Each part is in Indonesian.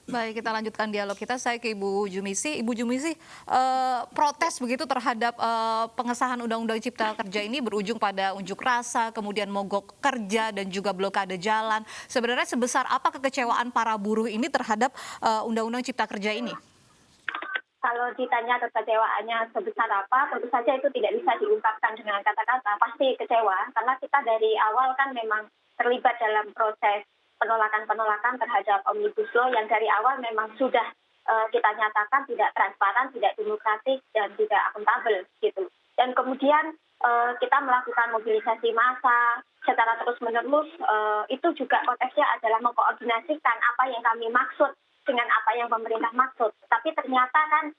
Baik, kita lanjutkan dialog kita. Saya ke Ibu Jumisi. Ibu Jumisi, protes begitu terhadap pengesahan Undang-Undang Cipta Kerja ini berujung pada unjuk rasa, kemudian mogok kerja dan juga blokade jalan. Sebenarnya sebesar apa kekecewaan para buruh ini terhadap Undang-Undang Cipta Kerja ini? Kalau ditanya kekecewaannya sebesar apa, tentu saja itu tidak bisa diungkapkan dengan kata-kata. Pasti kecewa, karena kita dari awal kan memang terlibat dalam proses penolakan-penolakan terhadap Omnibus Law yang dari awal memang sudah kita nyatakan tidak transparan, tidak demokratis, dan tidak akuntabel gitu. Dan kemudian kita melakukan mobilisasi massa secara terus-menerus, itu juga konteksnya adalah mengkoordinasikan apa yang kami maksud dengan apa yang pemerintah maksud. Tapi ternyata kan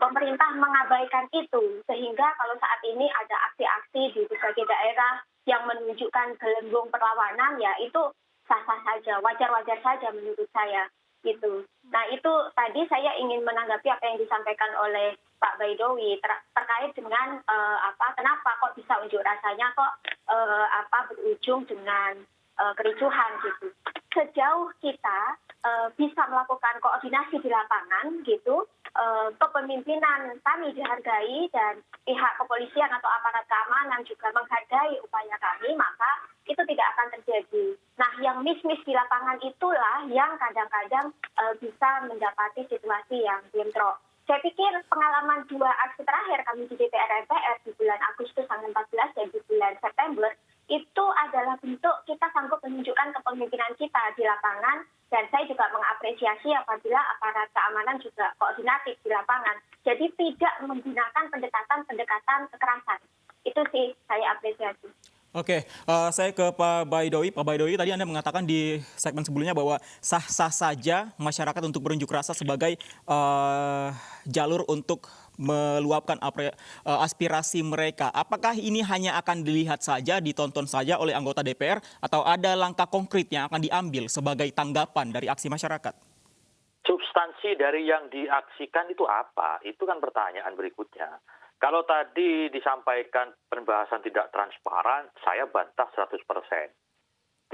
pemerintah mengabaikan itu, sehingga kalau saat ini ada aksi-aksi di berbagai daerah yang menunjukkan gelembung perlawanan, ya itu sah-sah saja, wajar-wajar saja menurut saya. Gitu. Nah itu tadi saya ingin menanggapi apa yang disampaikan oleh Pak Baidowi terkait dengan kenapa kok bisa unjuk rasanya kok berujung dengan kericuhan gitu. Sejauh kita bisa melakukan koordinasi di lapangan gitu, kepemimpinan kami dihargai dan pihak kepolisian atau aparat keamanan juga menghargai upaya kami, maka itu tidak akan terjadi. Nah, yang miss-miss di lapangan itulah yang kadang-kadang bisa mendapati situasi yang bentrok. Saya pikir pengalaman 2 aksi terakhir kami di DPR MPR di bulan Agustus tanggal 14 dan di bulan September itu adalah bentuk kita sanggup menunjukkan kepemimpinan kita di lapangan, dan saya juga mengapresiasi apabila aparat keamanan juga koordinatif di lapangan. Jadi tidak menggunakan pendekatan kekerasan. Itu sih saya apresiasi. Oke, saya ke Pak Baidowi. Pak Baidowi, tadi Anda mengatakan di segmen sebelumnya bahwa sah-sah saja masyarakat untuk berunjuk rasa sebagai jalur untuk meluapkan aspirasi mereka. Apakah ini hanya akan dilihat saja, ditonton saja oleh anggota DPR, atau ada langkah konkret yang akan diambil sebagai tanggapan dari aksi masyarakat? Substansi dari yang diaksikan itu apa? Itu kan pertanyaan berikutnya. Kalau tadi disampaikan pembahasan tidak transparan, saya bantah 100%.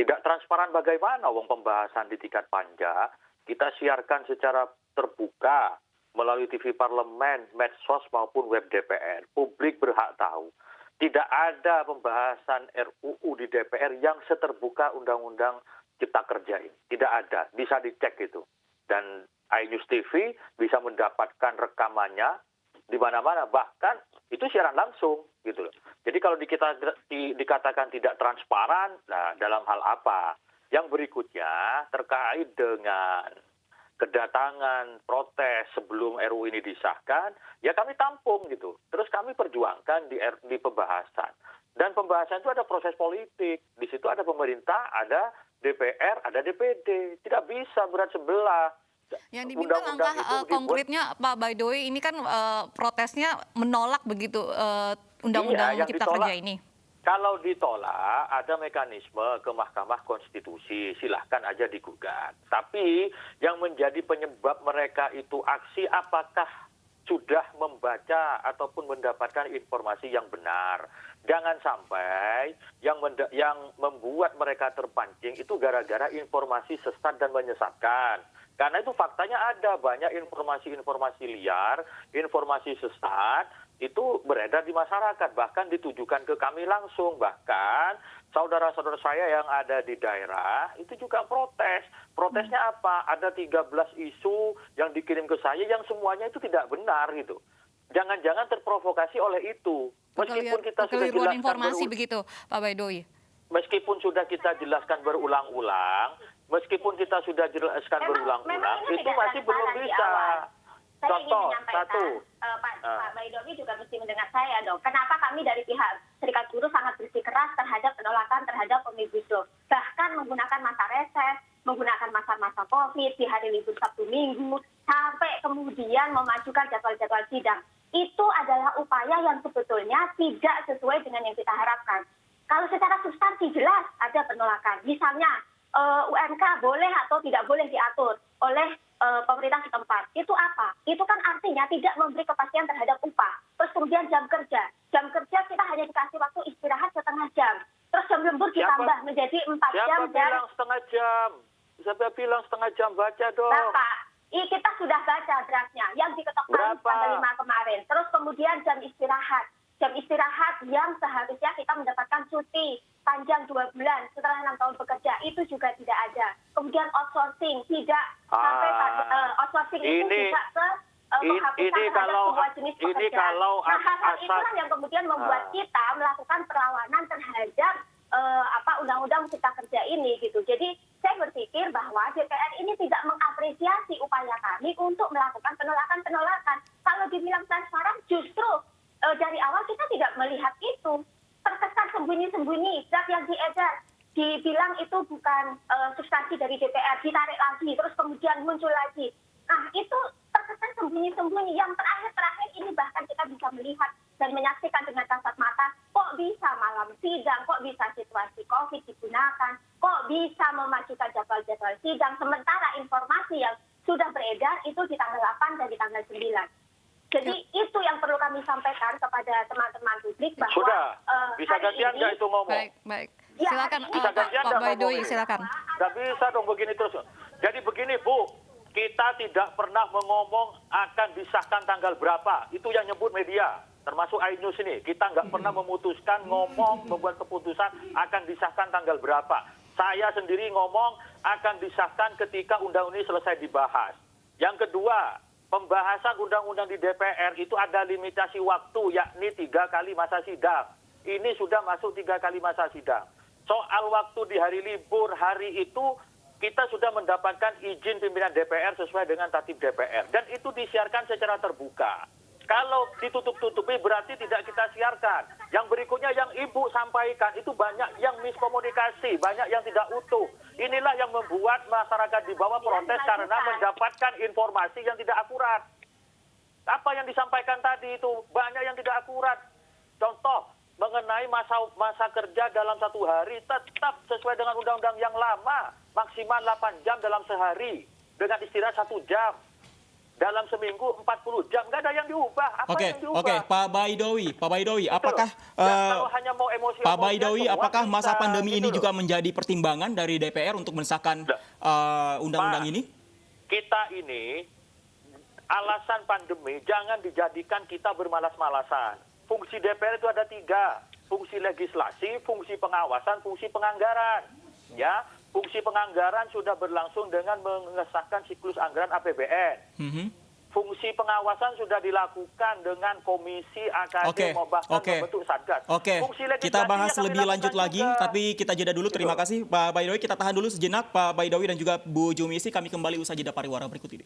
Tidak transparan bagaimana? Wong pembahasan di tingkat panja, kita siarkan secara terbuka melalui TV parlemen, medsos maupun web DPR. Publik berhak tahu. Tidak ada pembahasan RUU di DPR yang seterbuka Undang-Undang Cipta Kerja ini. Tidak ada, bisa dicek itu. Dan iNews TV bisa mendapatkan rekamannya di mana-mana, bahkan itu siaran langsung gitu loh. Jadi kalau dikatakan tidak transparan, nah dalam hal apa? Yang berikutnya terkait dengan kedatangan protes sebelum RUU ini disahkan, ya kami tampung gitu. Terus kami perjuangkan di pembahasan. Dan pembahasan itu ada proses politik. Di situ ada pemerintah, ada DPR, ada DPD. Tidak bisa berat sebelah. Yang diminta langkah konkretnya Pak Baidowi ini kan protesnya menolak begitu Undang-Undang Cipta Kerja ini. Kalau ditolak ada mekanisme ke Mahkamah Konstitusi, silahkan aja digugat. Tapi yang menjadi penyebab mereka itu aksi, apakah sudah membaca ataupun mendapatkan informasi yang benar. Jangan sampai yang membuat mereka terpancing itu gara-gara informasi sesat dan menyesatkan. Karena itu faktanya ada banyak informasi-informasi liar, informasi sesat, itu beredar di masyarakat, bahkan ditujukan ke kami langsung. Bahkan saudara-saudara saya yang ada di daerah itu juga protes. Protesnya apa? Ada 13 isu yang dikirim ke saya yang semuanya itu tidak benar gitu. Jangan-jangan terprovokasi oleh itu. Meskipun kita sudah jelaskan informasi begitu, Pak Baidowi. Meskipun sudah kita jelaskan berulang-ulang, itu masih belum bisa. Saya ingin menyampaikan, Pak Baidowi juga mesti mendengar saya dong. Kenapa kami dari pihak Serikat Buruh sangat bersikeras terhadap penolakan terhadap Omnibus Law. Bahkan menggunakan masa reses, menggunakan masa-masa COVID di hari libur Sabtu Minggu, sampai kemudian memajukan jadwal-jadwal sidang. Itu adalah upaya yang sebetulnya tidak sesuai dengan yang kita harapkan. Kalau secara substansi jelas ada penolakan. Misalnya UMK boleh atau tidak boleh diatur oleh pemerintah setempat. Itu apa? Itu kan artinya tidak memberi kepastian terhadap upah. Terus kemudian jam kerja. Jam kerja kita hanya dikasih waktu istirahat setengah jam. Terus jam lembur ditambah menjadi 4 jam. Siapa bilang setengah jam? Baca dong. Bapak, Kita sudah baca draftnya yang diketok palu tanggal 5 kemarin. Terus kemudian jam istirahat. Jam istirahat yang seharusnya kita mendapatkan cuti panjang 2 bulan setelah 6 tahun bekerja, itu juga tidak ada. Kemudian outsourcing, tidak sampai outsourcing itu tidak ke penghapusan terhadap semua jenis pekerjaan. Nah, hal-hal itulah yang kemudian membuat kita melakukan perlawanan terhadap undang-undang cipta kerja ini gitu. Jadi saya berpikir bahwa DPR ini tidak mengapresiasi upaya kami untuk melakukan penolakan-penolakan. Kalau dibilang transparan, justru dari awal kita tidak melihat itu. Terkesan sembunyi-sembunyi, draft yang diedar, dibilang itu bukan substansi dari DPR, ditarik lagi, terus kemudian muncul lagi. Nah, itu terkesan sembunyi-sembunyi. Yang terakhir ini bahkan kita bisa melihat dan menyaksikan dengan kasat mata, kok bisa malam sidang, kok bisa situasi COVID digunakan, kok bisa memajukan jadwal-jadwal sidang, sementara informasi yang sudah beredar itu di tanggal 8 dan di tanggal 9. Jadi itu yang perlu kami sampaikan kepada teman-teman publik bahwa sudah bisa gantian nggak itu ngomong? Baik. Ya, Silakan bisa gantian Pak nggak Baidowi, ngomong? silakan. Nggak bisa dong begini terus. Jadi begini Bu, kita tidak pernah mengomong akan disahkan tanggal berapa. Itu yang nyebut media, termasuk iNews ini. Kita nggak pernah memutuskan ngomong, membuat keputusan akan disahkan tanggal berapa. Saya sendiri ngomong akan disahkan ketika undang-undang ini selesai dibahas. Yang kedua, pembahasan undang-undang di DPR itu ada limitasi waktu, yakni 3 kali masa sidang. Ini sudah masuk 3 kali masa sidang. Soal waktu di hari libur hari itu, kita sudah mendapatkan izin pimpinan DPR sesuai dengan tatib DPR. Dan itu disiarkan secara terbuka. Kalau ditutup-tutupi berarti tidak kita siarkan. Yang berikutnya yang Ibu sampaikan itu banyak yang miskomunikasi, banyak yang tidak utuh. Inilah yang membuat masyarakat di bawah protes karena mendapatkan informasi yang tidak akurat. Apa yang disampaikan tadi itu banyak yang tidak akurat. Contoh, mengenai masa kerja dalam 1 hari tetap sesuai dengan undang-undang yang lama, maksimal 8 jam dalam sehari dengan istirahat 1 jam. Dalam seminggu 40 jam, nggak ada yang diubah. Apa yang diubah? Oke, Pak Baidowi, apakah kalau hanya mau emosi, Pak Baidowi, apakah masa bisa, pandemi gitu ini loh. juga menjadi pertimbangan dari DPR untuk mensahkan undang-undang Pak, ini? Kita ini alasan pandemi jangan dijadikan kita bermalas-malasan. Fungsi DPR itu ada 3, fungsi legislasi, fungsi pengawasan, fungsi penganggaran. Ya, fungsi penganggaran sudah berlangsung dengan mengesahkan siklus anggaran APBN. Fungsi pengawasan sudah dilakukan dengan komisi AKD bahkan membentuk satgas. Fungsi Kita bahas legislasinya lebih kami lanjut lakukan lagi, juga. tapi kita jeda dulu. Terima kasih Pak Baidowi. Kita tahan dulu sejenak Pak Baidowi dan juga Bu Jumisi. Kami kembali usai jeda pariwara berikut ini.